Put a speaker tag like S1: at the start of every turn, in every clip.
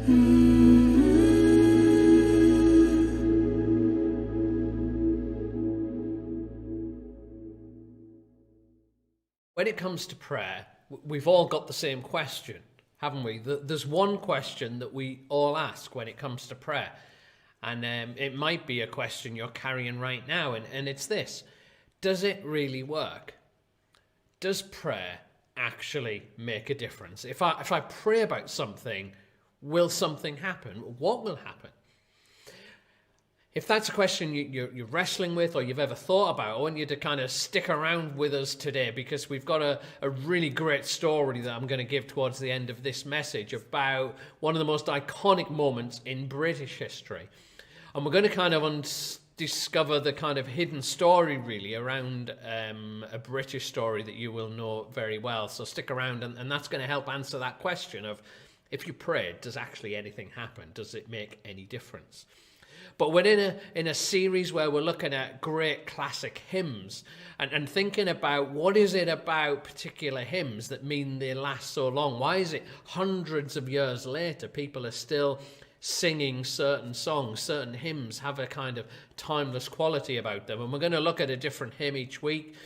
S1: When it comes to prayer, we've all got the same question, haven't we? There's one question that we all ask when it comes to prayer. And it might be a question you're carrying right now, and it's this. Does it really work? Does prayer actually make a difference? If I pray about something, will something happen? What will happen? If that's a question you're wrestling with or you've ever thought about, I want you to kind of stick around with us today, because we've got a really great story that I'm going to give towards the end of this message about one of the most iconic moments in British history. And we're going to kind of discover the kind of hidden story really around a British story that you will know very well. So stick around, and that's going to help answer that question of, if you pray, does actually anything happen? Does it make any difference? But we're in a series where we're looking at great classic hymns and thinking about what is it about particular hymns that mean they last so long? Why is it hundreds of years later people are still singing certain songs, certain hymns have a kind of timeless quality about them? And we're going to look at a different hymn each week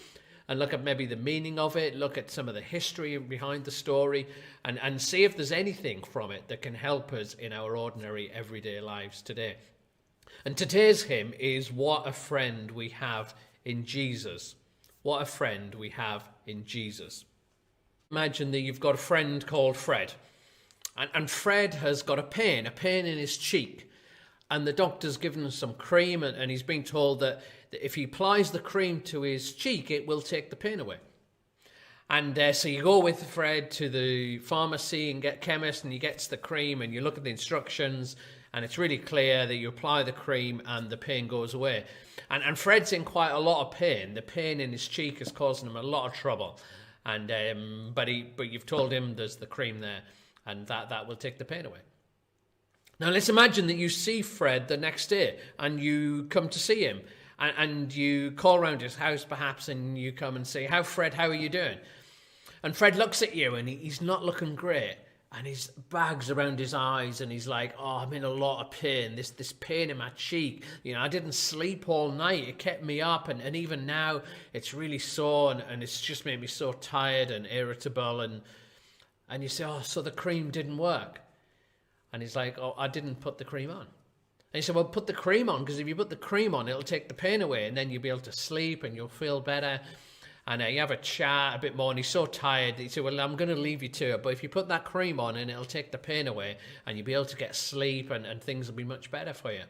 S1: and look at maybe the meaning of it, look at some of the history behind the story, and see if there's anything from it that can help us in our ordinary everyday lives today. And today's hymn is What a Friend We Have in Jesus. What a friend we have in Jesus. Imagine that you've got a friend called Fred. And Fred has got a pain in his cheek. And the doctor's given him some cream, and he's been told that if he applies the cream to his cheek, it will take the pain away. And so you go with Fred to the pharmacy and get chemist, and he gets the cream, and you look at the instructions, and it's really clear that you apply the cream and the pain goes away. And Fred's in quite a lot of pain. The pain in his cheek is causing him a lot of trouble. And but you've told him there's the cream there, and that will take the pain away. Now let's imagine that you see Fred the next day, and you come to see him, and you call around his house perhaps, and you come and say, Fred, how are you doing? And Fred looks at you, and he's not looking great. And his bags around his eyes, and he's like, I'm in a lot of pain. This pain in my cheek. I didn't sleep all night. It kept me up, and even now it's really sore, and it's just made me so tired and irritable. And you say, so the cream didn't work. And he's like, I didn't put the cream on. And you say, well, put the cream on, because if you put the cream on, it'll take the pain away, and then you'll be able to sleep, and you'll feel better. And you have a chat a bit more, and he's so tired. He said, well, I'm going to leave you to it, but if you put that cream on, and it'll take the pain away, and you'll be able to get sleep, and things will be much better for you.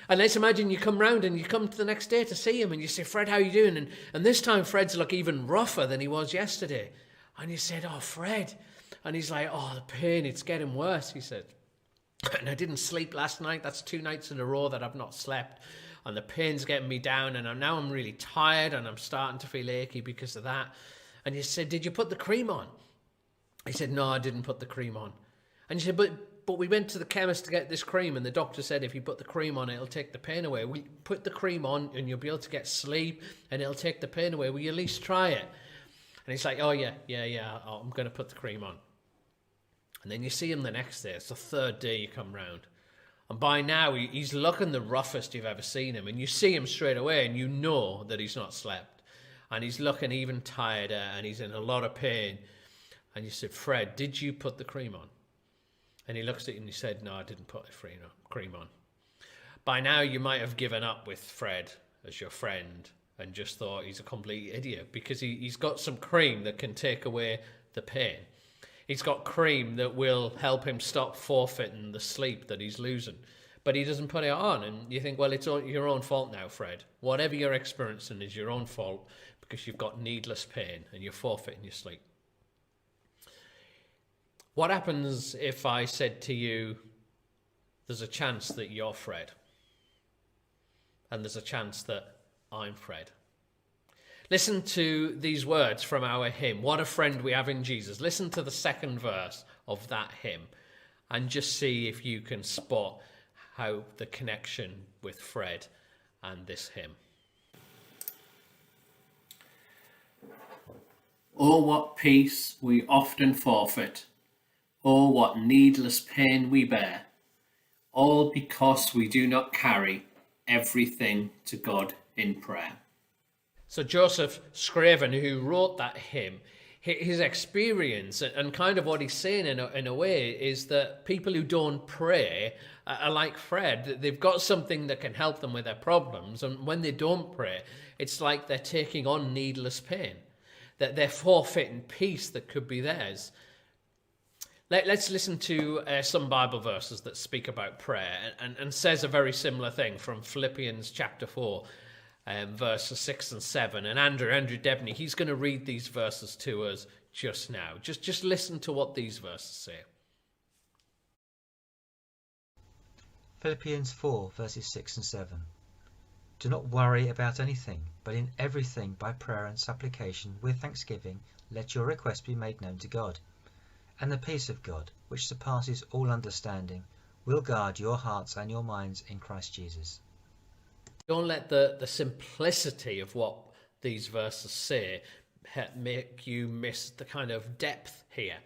S1: And let's imagine you come round, and you come to the next day to see him, and you say, Fred, how are you doing? And this time Fred's look even rougher than he was yesterday. And you said, Fred. And he's like, the pain, it's getting worse, he said. And I didn't sleep last night. That's 2 nights in a row that I've not slept. And the pain's getting me down, and I'm really tired, and I'm starting to feel achy because of that. And you said, did you put the cream on? He said, no, I didn't put the cream on. And you said, but we went to the chemist to get this cream, and the doctor said if you put the cream on, it'll take the pain away. We put the cream on, and you'll be able to get sleep, and it'll take the pain away. Will you at least try it? And he's like, yeah, I'm going to put the cream on. And then you see him the next day. It's the third day you come round. And by now, he's looking the roughest you've ever seen him. And you see him straight away, and you know that he's not slept. And he's looking even tireder, and he's in a lot of pain. And you said, Fred, did you put the cream on? And he looks at you and he said, no, I didn't put the cream on. By now, you might have given up with Fred as your friend and just thought he's a complete idiot, because he's got some cream that can take away the pain. He's got cream that will help him stop forfeiting the sleep that he's losing. But he doesn't put it on. And you think, well, it's your own fault now, Fred. Whatever you're experiencing is your own fault, because you've got needless pain and you're forfeiting your sleep. What happens if I said to you, there's a chance that you're Fred, and there's a chance that I'm Fred? Listen to these words from our hymn, What a Friend We Have in Jesus. Listen to the second verse of that hymn, and just see if you can spot how the connection with Fred and this hymn. Oh, what peace we often forfeit Oh, what needless pain we bear, all because we do not carry everything to God in prayer. So Joseph Scraven, who wrote that hymn, his experience and kind of what he's saying in a way is that people who don't pray are like Fred. They've got something that can help them with their problems, and when they don't pray, it's like they're taking on needless pain, that they're forfeiting peace that could be theirs. Let's listen to some Bible verses that speak about prayer and says a very similar thing from Philippians chapter 4, verses 6 and 7. And Andrew Debney, he's going to read these verses to us just now. Just listen to what these verses say.
S2: Philippians 4, verses 6 and 7. Do not worry about anything, but in everything by prayer and supplication with thanksgiving let your requests be made known to God. And the peace of God, which surpasses all understanding, will guard your hearts and your minds in Christ Jesus.
S1: Don't let the simplicity of what these verses say make you miss the kind of depth here.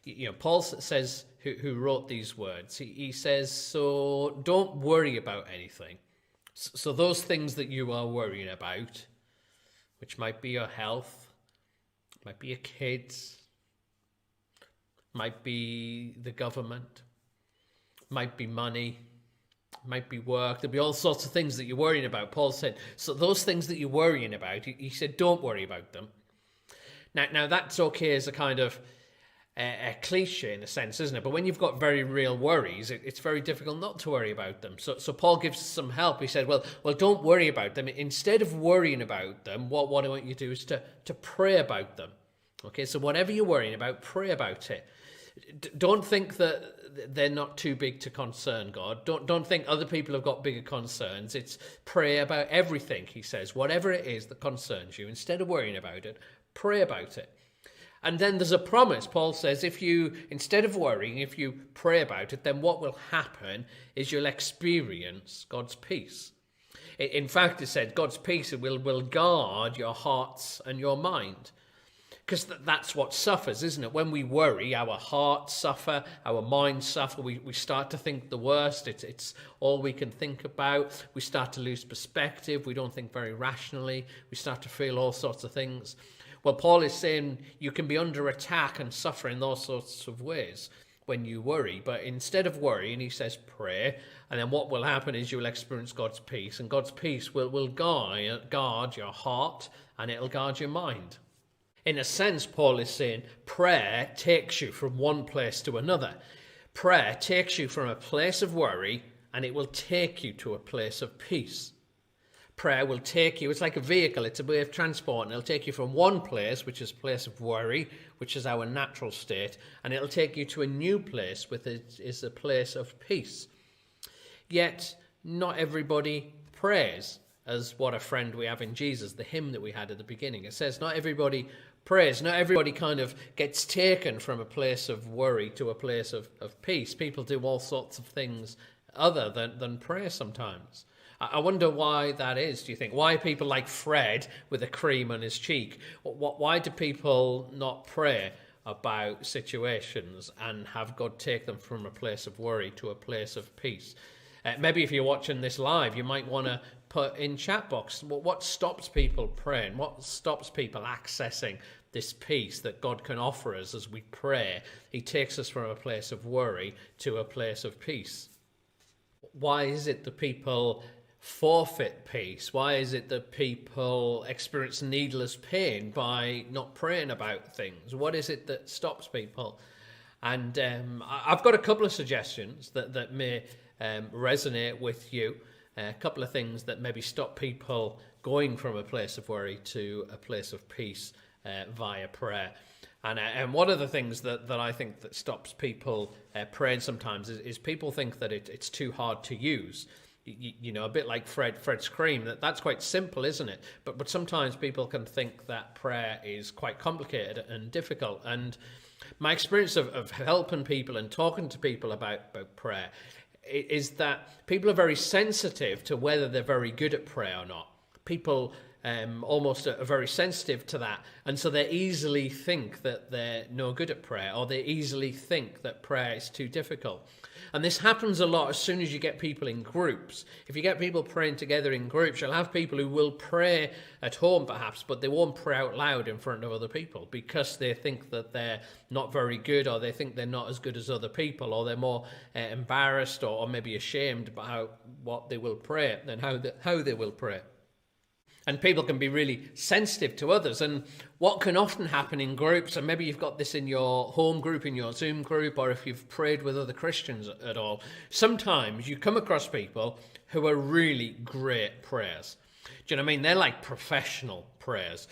S1: You know, Paul says, who wrote these words, he says, so don't worry about anything. So those things that you are worrying about, which might be your health, might be your kids, might be the government, might be money, might be work. There'll be all sorts of things that you're worrying about. Paul said, so those things that you're worrying about, he said, don't worry about them. Now that's okay as a kind of a cliche in a sense, isn't it? But when you've got very real worries, it's very difficult not to worry about them. So Paul gives us some help. He said, well, don't worry about them. Instead of worrying about them, what I want you to do is to pray about them. Okay, so whatever you're worrying about, pray about it. Don't think that they're not too big to concern God. Don't think other people have got bigger concerns. It's pray about everything, he says. Whatever it is that concerns you, instead of worrying about it, pray about it. And then there's a promise. Paul says, instead of worrying, if you pray about it, then what will happen is you'll experience God's peace. In fact, it said God's peace will guard your hearts and your mind. Because that's what suffers, isn't it? When we worry, our hearts suffer, our minds suffer. We start to think the worst. It's all we can think about. We start to lose perspective. We don't think very rationally. We start to feel all sorts of things. Well, Paul is saying you can be under attack and suffer in those sorts of ways when you worry. But instead of worrying, he says pray. And then what will happen is you'll experience God's peace. And God's peace will guard your heart and it'll guard your mind. In a sense, Paul is saying prayer takes you from one place to another. Prayer takes you from a place of worry and it will take you to a place of peace. Prayer will take you, it's like a vehicle, it's a way of transport, and it'll take you from one place, which is a place of worry, which is our natural state, and it'll take you to a new place, which is a place of peace. Yet, not everybody prays, as what a friend we have in Jesus, the hymn that we had at the beginning. It says not everybody prays, not everybody kind of gets taken from a place of worry to a place of peace. People do all sorts of things other than prayer sometimes. I wonder why that is, do you think? Why people like Fred with a cream on his cheek? Why do people not pray about situations and have God take them from a place of worry to a place of peace? Maybe if you're watching this live, you might want to put in chat box, what stops people praying? What stops people accessing this peace that God can offer us as we pray? He takes us from a place of worry to a place of peace. Why is it that people forfeit peace? Why is it that people experience needless pain by not praying about things? What is it that stops people? And I've got a couple of suggestions that may resonate with you. A couple of things that maybe stop people going from a place of worry to a place of peace via prayer. And one of the things that I think that stops people praying sometimes is people think that it's too hard to use. You know, a bit like Fred's cream, that's quite simple, isn't it? But sometimes people can think that prayer is quite complicated and difficult. And my experience of helping people and talking to people about prayer is that people are very sensitive to whether they're very good at prayer or not. People almost are very sensitive to that. And so they easily think that they're no good at prayer, or they easily think that prayer is too difficult. And this happens a lot as soon as you get people in groups. If you get people praying together in groups, you'll have people who will pray at home perhaps, but they won't pray out loud in front of other people because they think that they're not very good, or they think they're not as good as other people, or they're more embarrassed or maybe ashamed about what they will pray and how they will pray. And people can be really sensitive to others. And what can often happen in groups, and maybe you've got this in your home group, in your Zoom group, or if you've prayed with other Christians at all, sometimes you come across people who are really great prayers. Do you know what I mean? They're like professional prayers.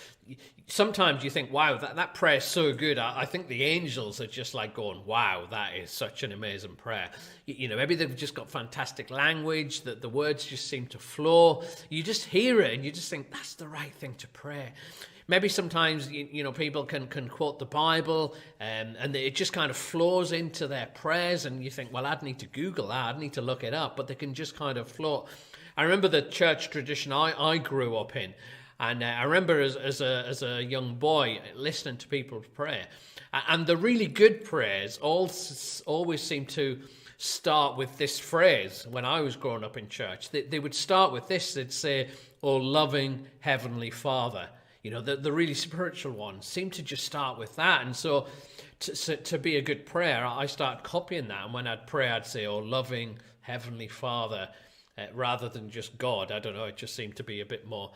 S1: Sometimes you think, wow, that prayer is so good. I think the angels are just like going, wow, that is such an amazing prayer. You know, maybe they've just got fantastic language, that the words just seem to flow. You just hear it and you just think, that's the right thing to pray. Maybe sometimes, people can quote the Bible and it just kind of flows into their prayers, and you think, well, I'd need to Google that, I'd need to look it up, but they can just kind of float. I remember the church tradition I grew up in, and I remember as a young boy listening to people pray, and the really good prayers always seem to start with this phrase. When I was growing up in church, they would start with this. They'd say, "Oh, loving Heavenly Father." You know, the really spiritual ones seem to just start with that. And so to be a good prayer, I started copying that. And when I'd pray, I'd say, "Oh, loving Heavenly Father," rather than just God. I don't know, it just seemed to be a bit more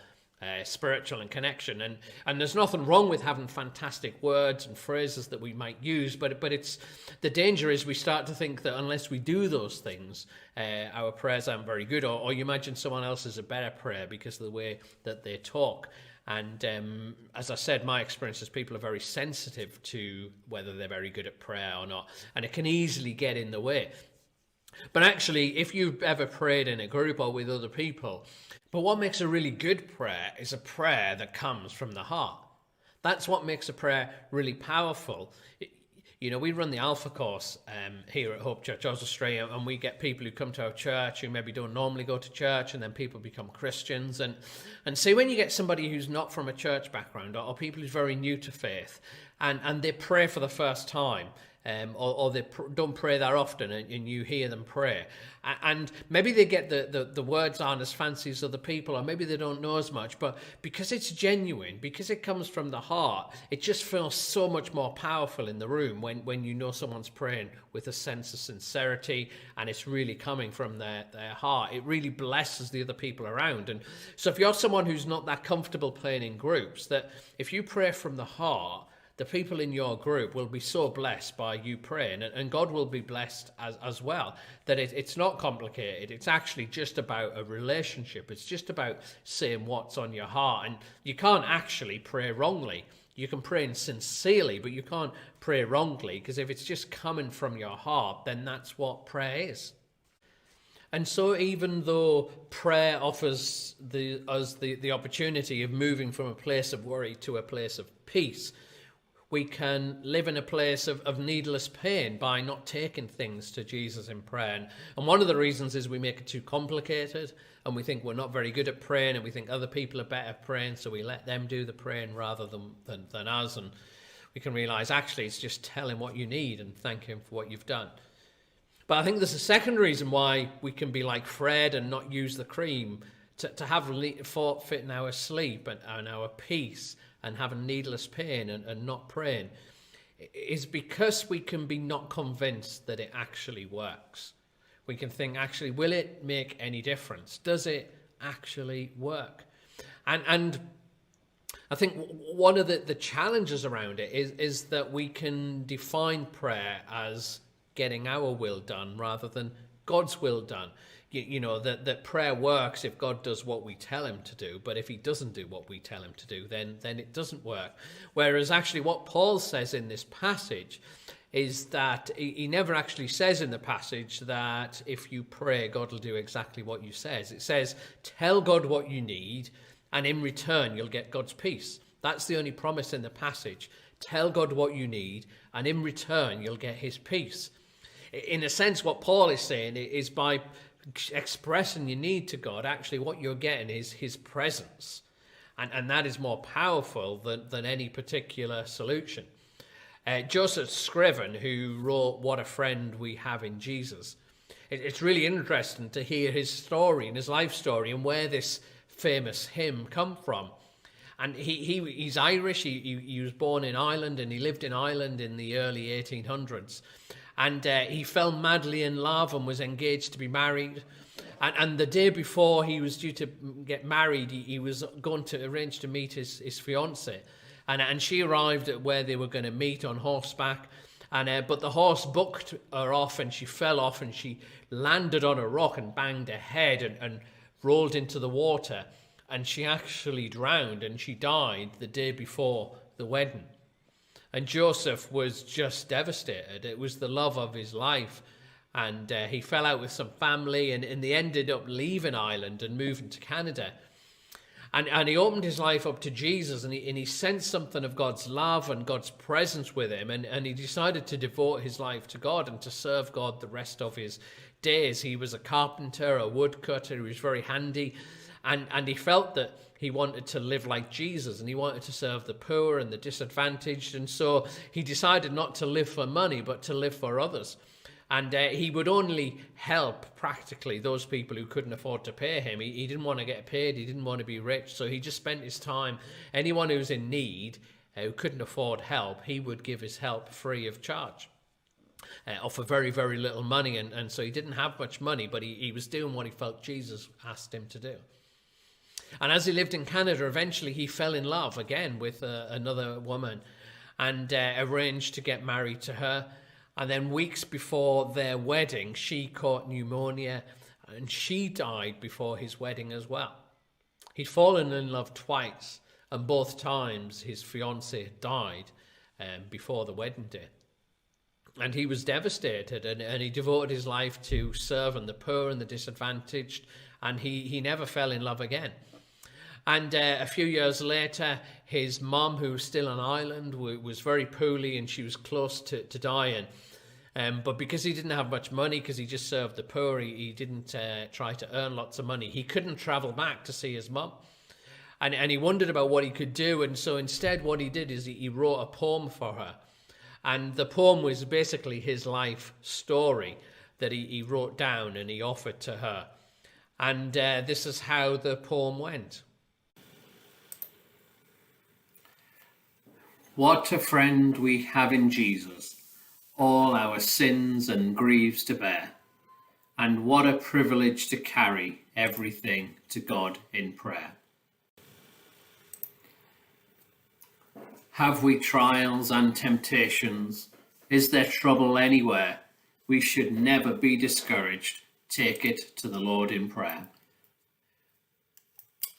S1: spiritual and connection. And there's nothing wrong with having fantastic words and phrases that we might use, but it's the danger is we start to think that unless we do those things, our prayers aren't very good, or you imagine someone else is a better prayer because of the way that they talk. And as I said, my experience is people are very sensitive to whether they're very good at prayer or not, and it can easily get in the way. But actually, if you've ever prayed in a group or with other people, but what makes a really good prayer is a prayer that comes from the heart. That's what makes a prayer really powerful. You know, we run the Alpha course here at Hope Church Oswestry, and we get people who come to our church who maybe don't normally go to church, and then people become Christians. And see, when you get somebody who's not from a church background, or people who's very new to faith, and they pray for the first time, or they don't pray that often, and you hear them pray, and maybe they get the words aren't as fancy as other people, or maybe they don't know as much, but because it's genuine, because it comes from the heart, it just feels so much more powerful in the room when you know someone's praying with a sense of sincerity, and it's really coming from their heart. It really blesses the other people around. And so if you're someone who's not that comfortable praying in groups, that if you pray from the heart, the people in your group will be so blessed by you praying, and God will be blessed as well, that it's not complicated. It's actually just about a relationship. It's just about saying what's on your heart. And you can't actually pray wrongly. You can pray sincerely, but you can't pray wrongly, because if it's just coming from your heart, then that's what prayer is. And so even though prayer offers us the opportunity of moving from a place of worry to a place of peace, we can live in a place of needless pain by not taking things to Jesus in prayer. And one of the reasons is we make it too complicated, and we think we're not very good at praying, and we think other people are better at praying, so we let them do the praying rather than us. And we can realize actually it's just tell him what you need and thank him for what you've done. But I think there's a second reason why we can be like Fred and not use the cream, to have forfeit in our sleep and our peace, and having needless pain and not praying, is because we can be not convinced that it actually works. We can think, actually, will it make any difference? Does it actually work? And I think one of the challenges around it is that we can define prayer as getting our will done rather than God's will done. You know, that prayer works if God does what we tell him to do, but if he doesn't do what we tell him to do, then it doesn't work. Whereas actually what Paul says in this passage is that he never actually says in the passage that if you pray, God will do exactly what you says. It says, tell God what you need, and in return, you'll get God's peace. That's the only promise in the passage. Tell God what you need, and in return, you'll get his peace. In a sense, what Paul is saying is by expressing your need to God, actually what you're getting is his presence. And that is more powerful than any particular solution. Joseph Scriven, who wrote What a Friend We Have in Jesus, it's really interesting to hear his story and his life story and where this famous hymn come from. And he's Irish. He was born in Ireland, and he lived in Ireland in the early 1800s. And he fell madly in love and was engaged to be married. And the day before he was due to get married, he was going to arrange to meet his fiancée. And she arrived at where they were going to meet on horseback. But the horse bucked her off, and she fell off, and she landed on a rock and banged her head and rolled into the water. And she actually drowned, and she died the day before the wedding. And Joseph was just devastated. It was the love of his life. And he fell out with some family, and they ended up leaving Ireland and moving to Canada. And he opened his life up to Jesus, and he sensed something of God's love and God's presence with him. And he decided to devote his life to God and to serve God the rest of his days. He was a carpenter, a woodcutter. He was very handy. And he felt that he wanted to live like Jesus, and he wanted to serve the poor and the disadvantaged. And so he decided not to live for money, but to live for others. And he would only help practically those people who couldn't afford to pay him. He didn't want to get paid. He didn't want to be rich. So he just spent his time. Anyone who was in need, who couldn't afford help, he would give his help free of charge. Or for very, very little money. And so he didn't have much money, but he was doing what he felt Jesus asked him to do. And as he lived in Canada, eventually he fell in love again with another woman and arranged to get married to her. And then weeks before their wedding, she caught pneumonia and she died before his wedding as well. He'd fallen in love twice, and both times his fiancée had died before the wedding day. And he was devastated, and he devoted his life to serving the poor and the disadvantaged, and he never fell in love again. And a few years later, his mum, who was still on Ireland, was very poorly, and she was close to dying. But because he didn't have much money, because he just served the poor, he didn't try to earn lots of money. He couldn't travel back to see his mum. And he wondered about what he could do. And so instead what he did is he wrote a poem for her. And the poem was basically his life story that he wrote down and he offered to her. And this is how the poem went. What a friend we have in Jesus, all our sins and griefs to bear, and what a privilege to carry everything to God in prayer. Have we trials and temptations? Is there trouble anywhere? We should never be discouraged. Take it to the Lord in prayer.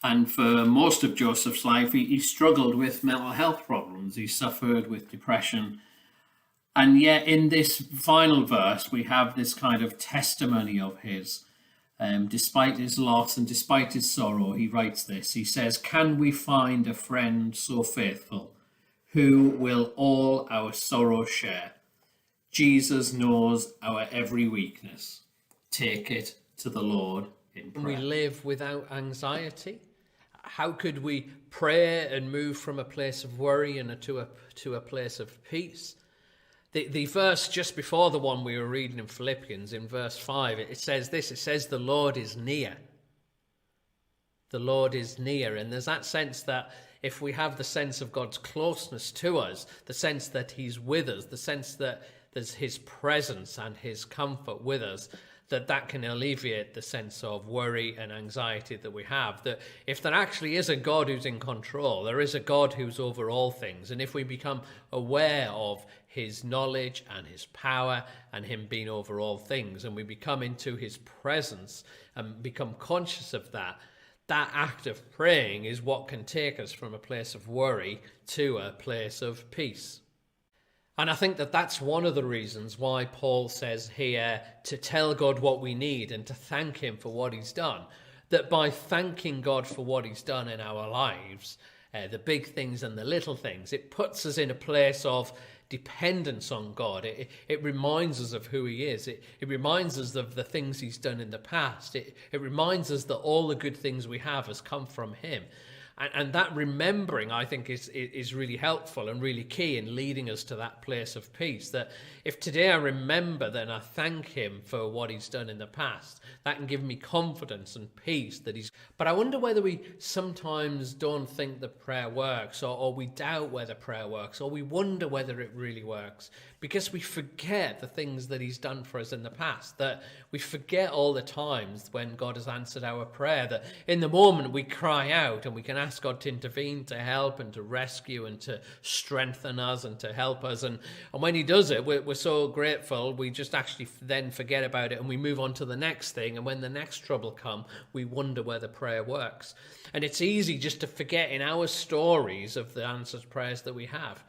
S1: And for most of Joseph's life, he struggled with mental health problems. He suffered with depression. And yet in this final verse, we have this kind of testimony of his. Despite his loss and despite his sorrow, he writes this. He says, "Can we find a friend so faithful, who will all our sorrow share? Jesus knows our every weakness. Take it to the Lord in prayer." We live without anxiety. How could we pray and move from a place of worry and to a place of peace? The verse just before the one we were reading in Philippians, in verse 5, it says this. It says, "The Lord is near." The Lord is near. And there's that sense that if we have the sense of God's closeness to us, the sense that he's with us, the sense that there's his presence and his comfort with us, that can alleviate the sense of worry and anxiety that we have. That if there actually is a God who's in control, there is a God who's over all things. And if we become aware of his knowledge and his power and him being over all things, and we become into his presence and become conscious of that act of praying is what can take us from a place of worry to a place of peace. And I think that's one of the reasons why Paul says here to tell God what we need and to thank him for what he's done. That by thanking God for what he's done in our lives, the big things and the little things, it puts us in a place of dependence on God. It reminds us of who he is. It reminds us of the things he's done in the past. It reminds us that all the good things we have has come from him. And that remembering, I think, is really helpful and really key in leading us to that place of peace. That if today I remember, then I thank him for what he's done in the past. That can give me confidence and peace that he's... But I wonder whether we sometimes don't think the prayer works, or we doubt whether prayer works, or we wonder whether it really works, because we forget the things that he's done for us in the past, that we forget all the times when God has answered our prayer, that in the moment we cry out and we can ask God to intervene, to help and to rescue and to strengthen us and to help us. And when he does it, we're so grateful, we just actually then forget about it and we move on to the next thing. And when the next trouble comes, we wonder whether prayer works. And it's easy just to forget in our stories of the answered prayers that we have.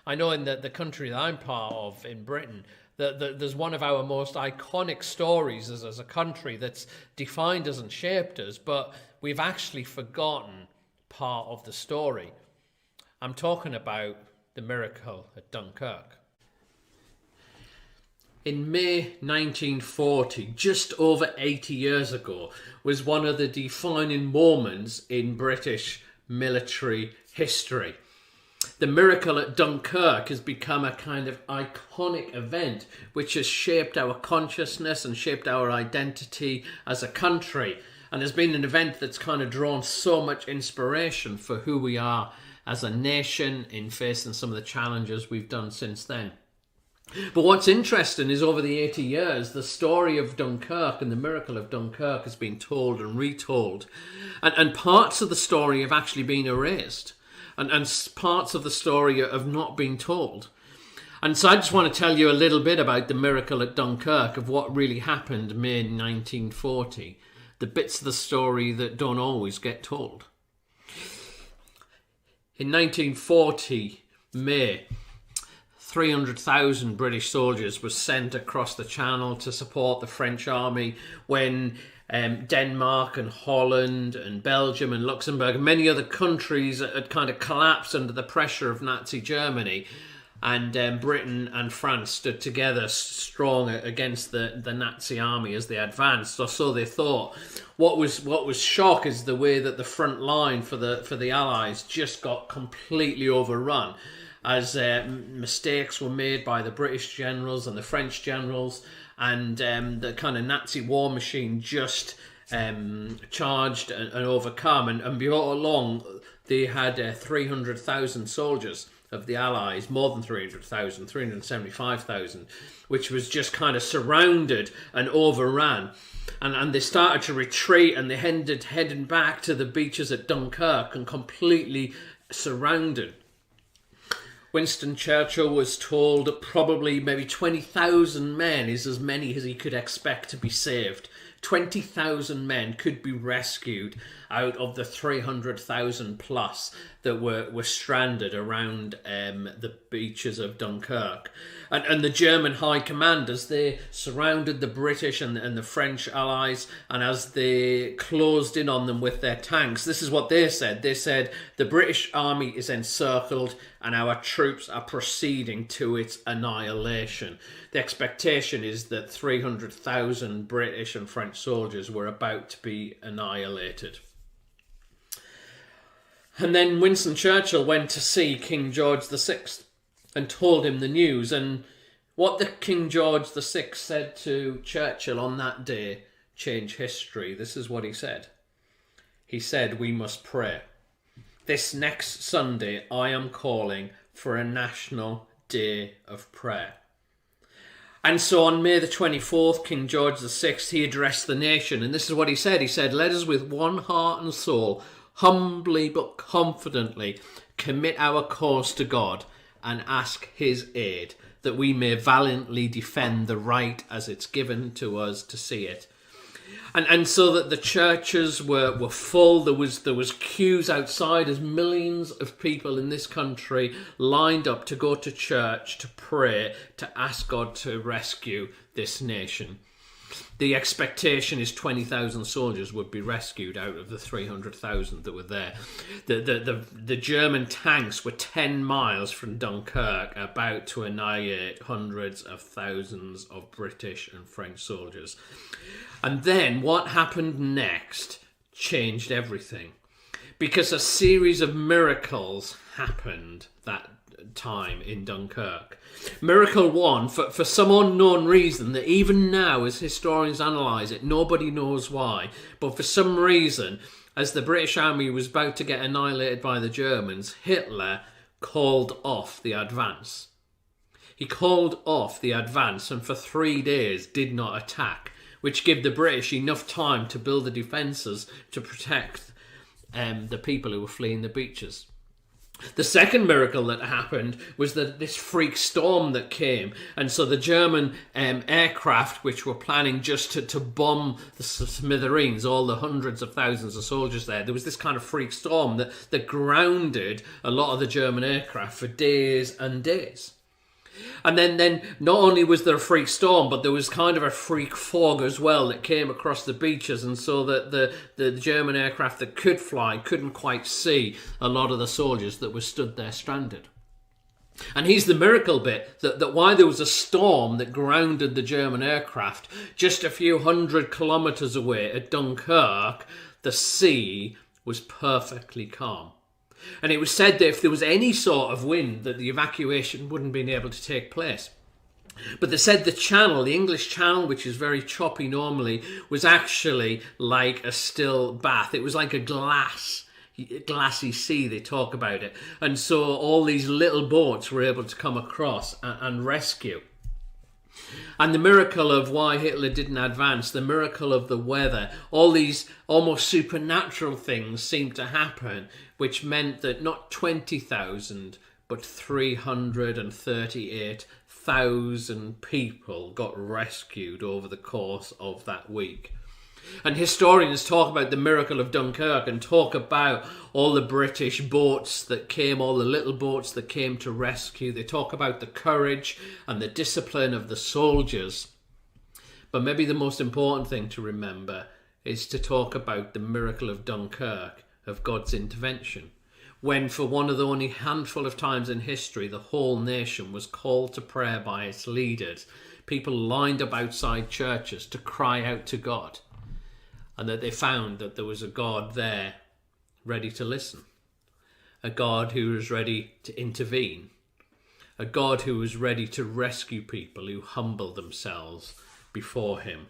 S1: I know in the country that I'm part of, in Britain, that there's one of our most iconic stories as a country that's defined us and shaped us, but we've actually forgotten part of the story. I'm talking about the miracle at Dunkirk. In May 1940, just over 80 years ago, was one of the defining moments in British military history. The miracle at Dunkirk has become a kind of iconic event which has shaped our consciousness and shaped our identity as a country, and has been an event that's kind of drawn so much inspiration for who we are as a nation in facing some of the challenges we've done since then. But what's interesting is over the 80 years, the story of Dunkirk and the miracle of Dunkirk has been told and retold, and parts of the story have actually been erased. And parts of the story have not been told. And so I just want to tell you a little bit about the miracle at Dunkirk, of what really happened May 1940. The bits of the story that don't always get told. In 1940, May, 300,000 British soldiers were sent across the Channel to support the French army when Denmark and Holland and Belgium and Luxembourg and many other countries had kind of collapsed under the pressure of Nazi Germany, and Britain and France stood together strong against the Nazi army as they advanced, or so they thought. What was shock is the way that the front line for the Allies just got completely overrun, as mistakes were made by the British generals and the French generals. And the kind of Nazi war machine just charged and overcome. And before long, they had 300,000 soldiers of the Allies, more than 300,000, 375,000, which was just kind of surrounded and overran. And they started to retreat, and they heading back to the beaches at Dunkirk and completely surrounded. Winston Churchill was told that probably maybe 20,000 men is as many as he could expect to be saved. 20,000 men could be rescued out of the 300,000 plus that were stranded around the beaches of Dunkirk. And the German high commanders, they surrounded the British and the French allies, and as they closed in on them with their tanks, this is what they said. They said, the British army is encircled and our troops are proceeding to its annihilation. The expectation is that 300,000 British and French soldiers were about to be annihilated. And then Winston Churchill went to see King George VI and told him the news. And what the King George VI said to Churchill on that day changed history. This is what he said. He said, we must pray. This next Sunday, I am calling for a national day of prayer. And so on May the 24th, King George VI, he addressed the nation. And this is what he said. He said, let us with one heart and soul, humbly but confidently, commit our cause to God and ask his aid, that we may valiantly defend the right as it's given to us to see it. And so that the churches were full. There was queues outside as millions of people in this country lined up to go to church, to pray, to ask God to rescue this nation. The expectation is 20,000 soldiers would be rescued out of the 300,000 that were there. The German tanks were 10 miles from Dunkirk, about to annihilate hundreds of thousands of British and French soldiers. And then what happened next changed everything. because a series of miracles happened that time in Dunkirk. Miracle one, for some unknown reason that even now, as historians analyse it, nobody knows why, but for some reason, as the British army was about to get annihilated by the Germans, Hitler called off the advance. He called off the advance and for 3 days did not attack, which gave the British enough time to build the defences to protect the people who were fleeing the beaches. The second miracle that happened was this freak storm that came, and so the German aircraft, which were planning just to bomb the smithereens, all the hundreds of thousands of soldiers there was this kind of freak storm that grounded a lot of the German aircraft for days and days. And then not only was there a freak storm, but there was kind of a freak fog as well that came across the beaches, and so that the German aircraft that could fly couldn't quite see a lot of the soldiers that were stood there stranded. And here's the miracle bit, that while there was a storm that grounded the German aircraft, just a few hundred kilometres away at Dunkirk, the sea was perfectly calm. And it was said that if there was any sort of wind, that the evacuation wouldn't be able to take place. But they said the channel, the English Channel, which is very choppy normally, was actually like a still bath. It was like a glassy sea, they talk about it. And so all these little boats were able to come across and rescue. And the miracle of why Hitler didn't advance, the miracle of the weather, all these almost supernatural things seemed to happen, which meant that not 20,000, but 338,000 people got rescued over the course of that week. And historians talk about the miracle of Dunkirk and talk about all the British boats that came, all the little boats that came to rescue. They talk about the courage and the discipline of the soldiers. But maybe the most important thing to remember is to talk about the miracle of Dunkirk, of God's intervention, when for one of the only handful of times in history the whole nation was called to prayer by its leaders. People lined up outside churches to cry out to God. And that they found that there was a God there ready to listen. A God who was ready to intervene. A God who was ready to rescue people who humbled themselves before him.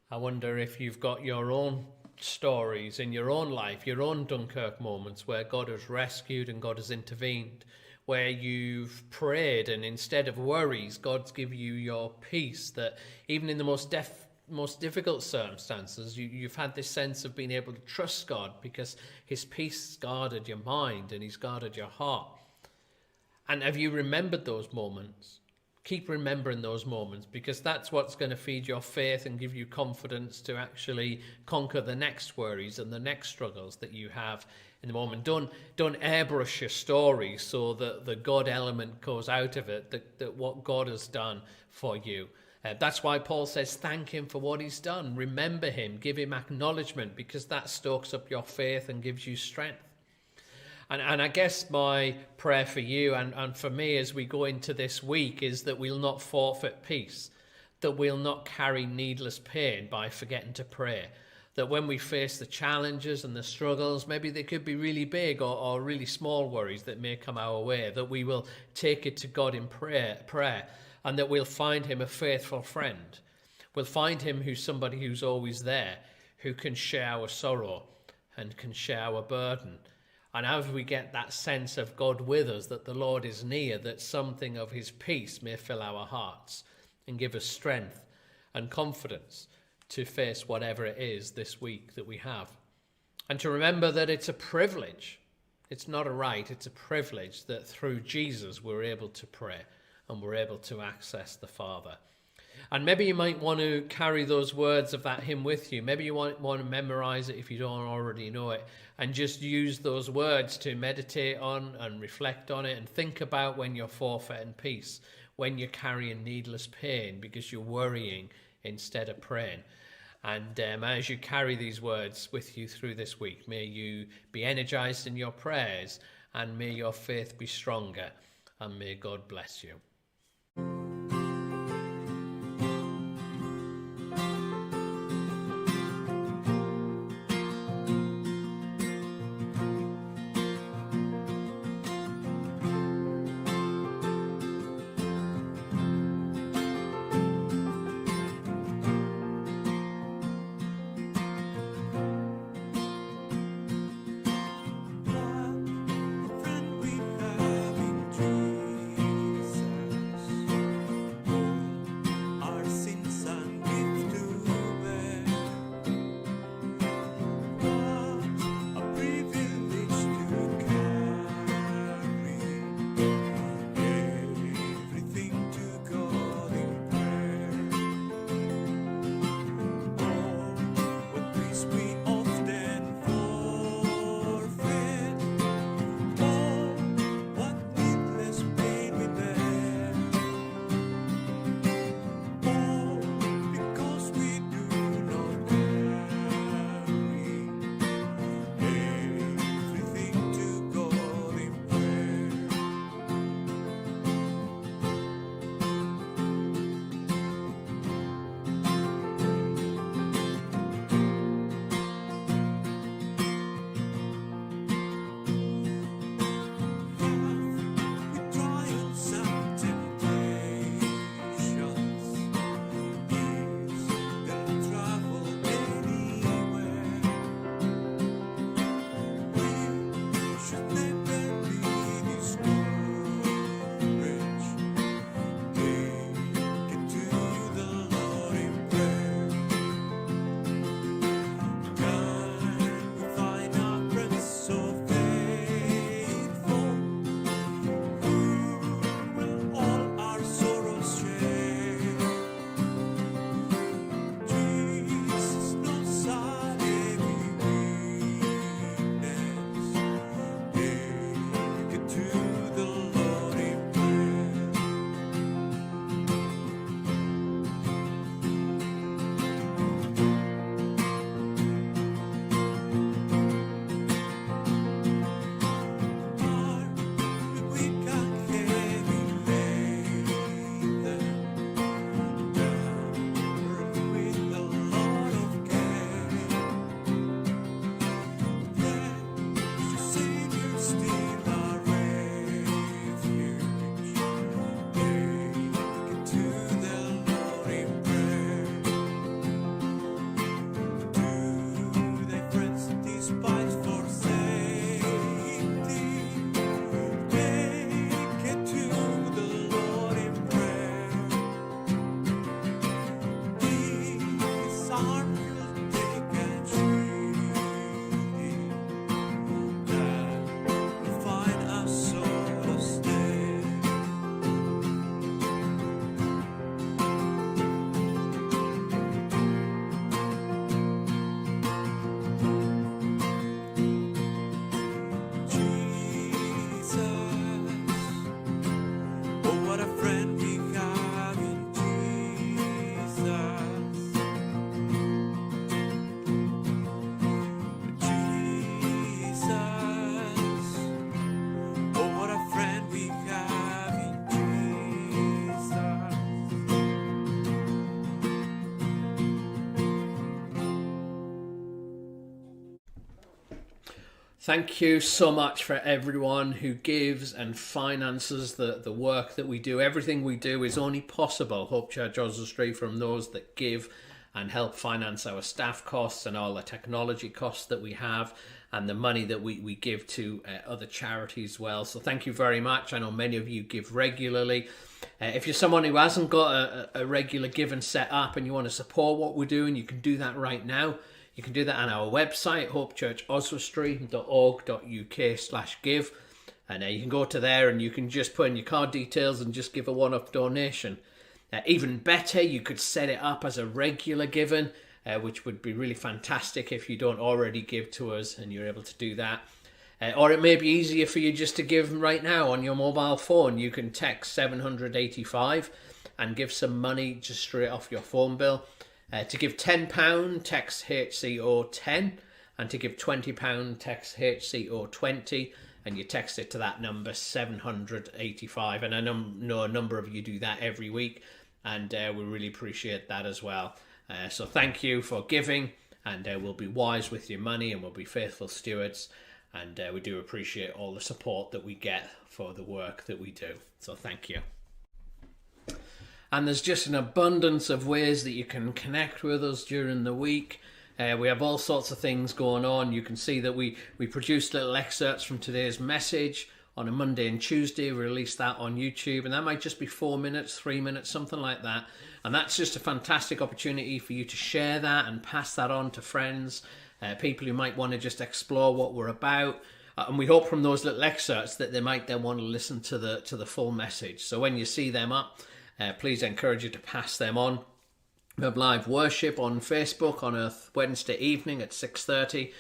S1: I wonder if you've got your own stories in your own life, your own Dunkirk moments where God has rescued and God has intervened, where you've prayed and instead of worries, God's given you your peace, that even in the most difficult circumstances, you've had this sense of being able to trust God because his peace guarded your mind and he's guarded your heart. And have you remembered those moments? Keep remembering those moments, because that's what's going to feed your faith and give you confidence to actually conquer the next worries and the next struggles that you have in the moment. Don't airbrush your story so that the God element goes out of it, that what God has done for you. That's why Paul says, thank him for what he's done. Remember him, give him acknowledgement, because that stokes up your faith and gives you strength. And I guess my prayer for you and for me as we go into this week is that we'll not forfeit peace, that we'll not carry needless pain by forgetting to pray, that when we face the challenges and the struggles, maybe they could be really big or really small worries that may come our way, that we will take it to God in prayer, and that we'll find him a faithful friend. We'll find him who's somebody who's always there, who can share our sorrow and can share our burden. And as we get that sense of God with us, that the Lord is near, that something of his peace may fill our hearts and give us strength and confidence to face whatever it is this week that we have. And to remember that it's a privilege. It's not a right, it's a privilege that through Jesus we're able to pray and we're able to access the Father. And maybe you might want to carry those words of that hymn with you. Maybe you want to memorize it if you don't already know it, and just use those words to meditate on and reflect on it and think about when you're forfeiting peace, when you're carrying needless pain because you're worrying instead of praying. And as you carry these words with you through this week, may you be energized in your prayers, and may your faith be stronger, and may God bless you. Thank you so much for everyone who gives and finances the work that we do. Everything we do is only possible, Hope Church Oswestry, from those that give and help finance our staff costs and all the technology costs that we have, and the money that we give to other charities as well. So thank you very much. I know many of you give regularly. If you're someone who hasn't got a regular giving set up and you want to support what we're doing, you can do that right now. You can do that on our website, hopechurchoswestry.org.uk/give. And you can go to there and you can just put in your card details and just give a one-off donation. Even better, you could set it up as a regular giving, which would be really fantastic if you don't already give to us and you're able to do that. Or it may be easier for you just to give right now on your mobile phone. You can text 785 and give some money just straight off your phone bill. To give £10, text HCO10, and to give £20, text HCO20, and you text it to that number 785. And I know a number of you do that every week, and we really appreciate that as well. So thank you for giving, and we'll be wise with your money and we'll be faithful stewards, and we do appreciate all the support that we get for the work that we do. So thank you. And there's just an abundance of ways that you can connect with us during the week. We have all sorts of things going on. You can see that we produce little excerpts from today's message on a Monday and Tuesday. We release that on YouTube, and that might just be 4 minutes, 3 minutes, something like that. And that's just a fantastic opportunity for you to share that and pass that on to friends, people who might want to just explore what we're about. And we hope from those little excerpts that they might then want to listen to the full message. So when you see them up, please encourage you to pass them on. We have live worship on Facebook on a Wednesday evening at 6:30.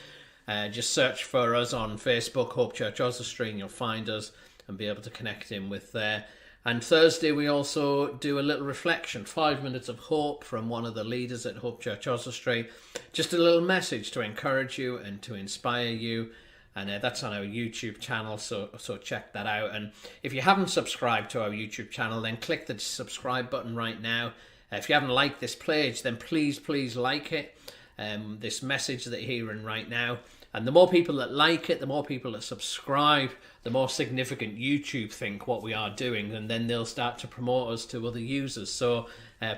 S1: Just search for us on Facebook, Hope Church Oswestry, and you'll find us and be able to connect in with there. And Thursday we also do a little reflection, 5 minutes of hope from one of the leaders at Hope Church Oswestry. Just a little message to encourage you and to inspire you. And that's on our YouTube channel, so check that out. And if you haven't subscribed to our YouTube channel, then click the subscribe button right now. If you haven't liked this page, then please like it, this message that you're hearing right now. And the more people that like it, the more people that subscribe, the more significant YouTube think what we are doing, and then they'll start to promote us to other users. So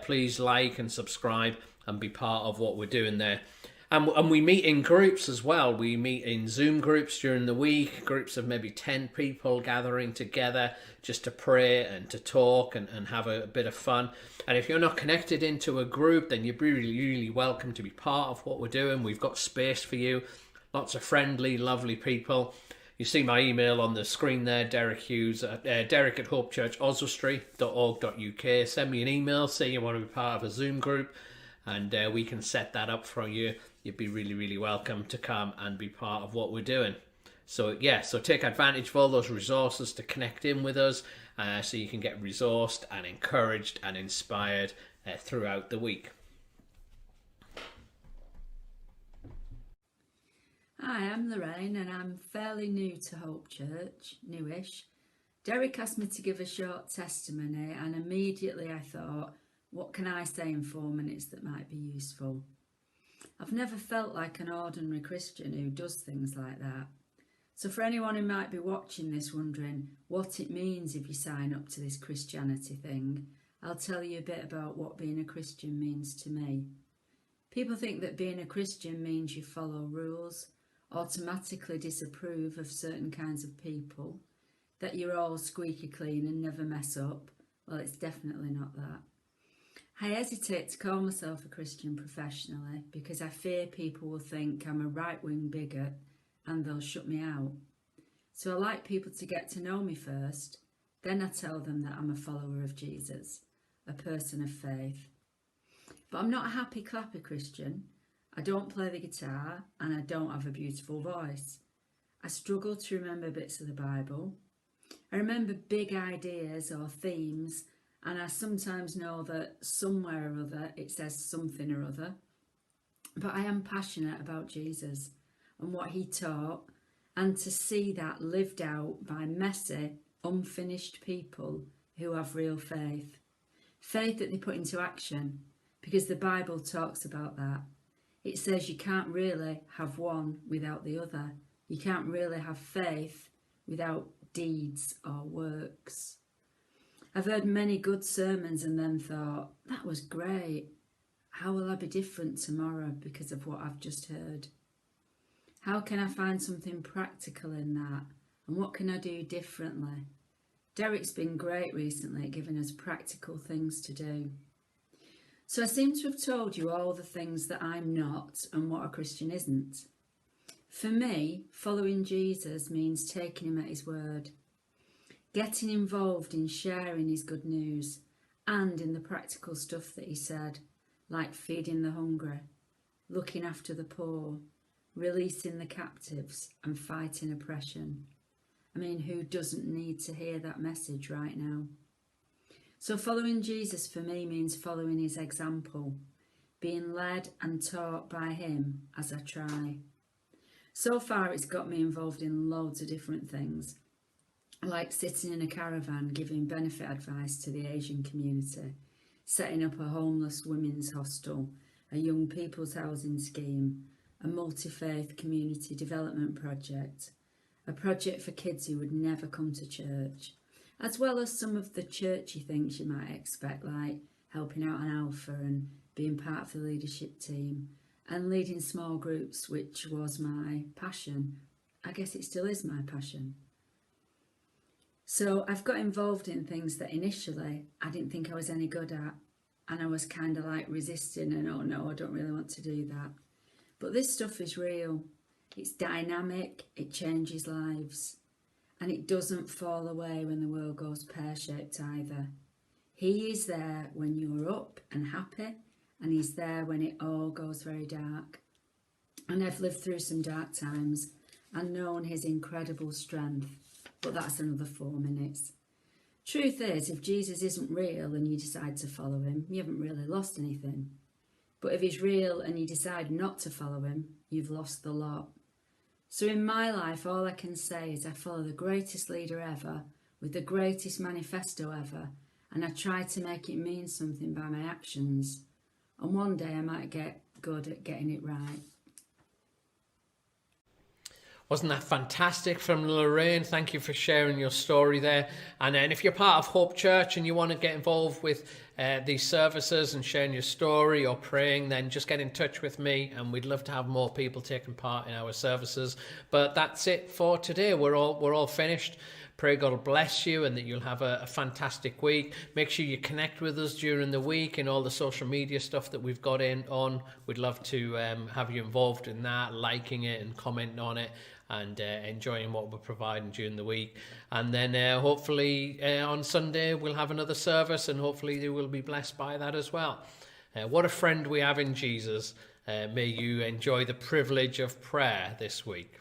S1: please like and subscribe and be part of what we're doing there. And we meet in groups as well. We meet in Zoom groups during the week, groups of maybe 10 people gathering together just to pray and to talk and have a bit of fun. And if you're not connected into a group, then you're really welcome to be part of what we're doing. We've got space for you. Lots of friendly, lovely people. You see my email on the screen there, Derek Hughes, Derek at hopechurchoswestry.org.uk. Send me an email, say you want to be part of a Zoom group, and we can set that up for you. You'd be really welcome to come and be part of what we're doing. So take advantage of all those resources to connect in with us, so you can get resourced and encouraged and inspired throughout the week.
S3: Hi, I'm Lorraine and I'm fairly new to Hope Church, newish. Derek asked me to give a short testimony and immediately I thought, what can I say in 4 minutes that might be useful? I've never felt like an ordinary Christian who does things like that. So for anyone who might be watching this wondering what it means if you sign up to this Christianity thing, I'll tell you a bit about what being a Christian means to me. People think that being a Christian means you follow rules, automatically disapprove of certain kinds of people, that you're all squeaky clean and never mess up. Well, it's definitely not that. I hesitate to call myself a Christian professionally because I fear people will think I'm a right-wing bigot and they'll shut me out. So I like people to get to know me first, then I tell them that I'm a follower of Jesus, a person of faith. But I'm not a happy clappy Christian. I don't play the guitar and I don't have a beautiful voice. I struggle to remember bits of the Bible. I remember big ideas or themes, and I sometimes know that somewhere or other it says something or other. But I am passionate about Jesus and what he taught, and to see that lived out by messy, unfinished people who have real faith. Faith that they put into action, because the Bible talks about that. It says you can't really have one without the other. You can't really have faith without deeds or works. I've heard many good sermons and then thought, that was great. How will I be different tomorrow because of what I've just heard? How can I find something practical in that? And what can I do differently? Derek's been great recently at giving us practical things to do. So I seem to have told you all the things that I'm not and what a Christian isn't. For me, following Jesus means taking him at his word, getting involved in sharing his good news and in the practical stuff that he said, like feeding the hungry, looking after the poor, releasing the captives and fighting oppression. I mean, who doesn't need to hear that message right now? So following Jesus for me means following his example, being led and taught by him as I try. So far it's got me involved in loads of different things, like sitting in a caravan giving benefit advice to the Asian community, setting up a homeless women's hostel, a young people's housing scheme, a multi-faith community development project, a project for kids who would never come to church, as well as some of the churchy things you might expect, like helping out on Alpha and being part of the leadership team and leading small groups, which was my passion. I guess it still is my passion. So I've got involved in things that initially I didn't think I was any good at, and I was kind of like resisting and, oh no, I don't really want to do that. But this stuff is real. It's dynamic, it changes lives, and it doesn't fall away when the world goes pear-shaped either. He is there when you're up and happy, and he's there when it all goes very dark. And I've lived through some dark times and known his incredible strength, but that's another 4 minutes. Truth is, if Jesus isn't real and you decide to follow him, you haven't really lost anything. But if he's real and you decide not to follow him, you've lost the lot. So in my life, all I can say is I follow the greatest leader ever, with the greatest manifesto ever, and I try to make it mean something by my actions. And one day I might get good at getting it right.
S1: Wasn't that fantastic from Lorraine? Thank you for sharing your story there. And then if you're part of Hope Church and you want to get involved with these services and sharing your story or praying, then just get in touch with me, and we'd love to have more people taking part in our services. But that's it for today. We're all finished. Pray God will bless you and that you'll have a fantastic week. Make sure you connect with us during the week and all the social media stuff that we've got on. We'd love to have you involved in that, liking it and commenting on it, and enjoying what we're providing during the week. And then hopefully on Sunday we'll have another service, and hopefully you will be blessed by that as well. What a friend we have in Jesus. May you enjoy the privilege of prayer this week.